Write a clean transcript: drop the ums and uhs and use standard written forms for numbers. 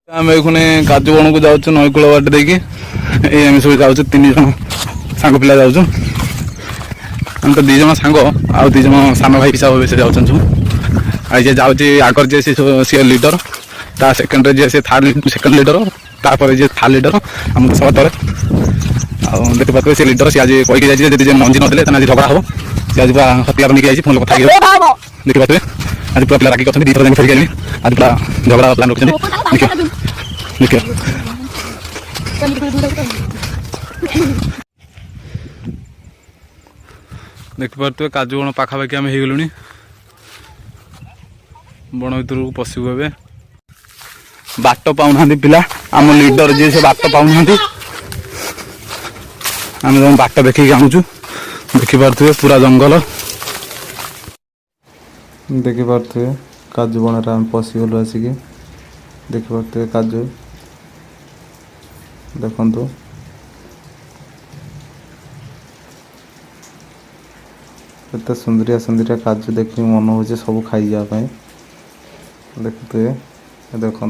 आम खुने काजू बण को जाऊँ नईकूल बाट देखिए आम सब जाऊँ 3 जन सांग पिला जाऊँ आम तो 2 जन सांग आउ 2 जन सान भाई हिसाब से जाऊँ सब आई जाऊँगी आगर जे सी लीडर ता सेकेंड जे सी सेकेंड लीडर तापर जे थर्ड लीडर आम सब तले देखते पाते से लीडर सी आज कहीकि जाइए मंजी नदेले आज झगड़ा हम सी आज पूरा हथियार नहीं आई फोन कथा देखते पाते आज पूरा पिला राखी कर 2 थर फेरिक आनी आज पूरा झगड़ा प्लान रखते देखिए देखिपे काजू बण पाखापाखि आम हो गलु बण भर को पशु ए बाट पाऊना पिला आम लीडर जी से बाट पाऊना आम बाट देखिए आनुचु देखिपे पूरा जंगल देखिपे काजू बणरे आम पशिगलु आसिक देखिपे काजू देखु एत सुंदरिया सुंदरिया काजू देखिए मन हो सब खाई जावाई देखते देखु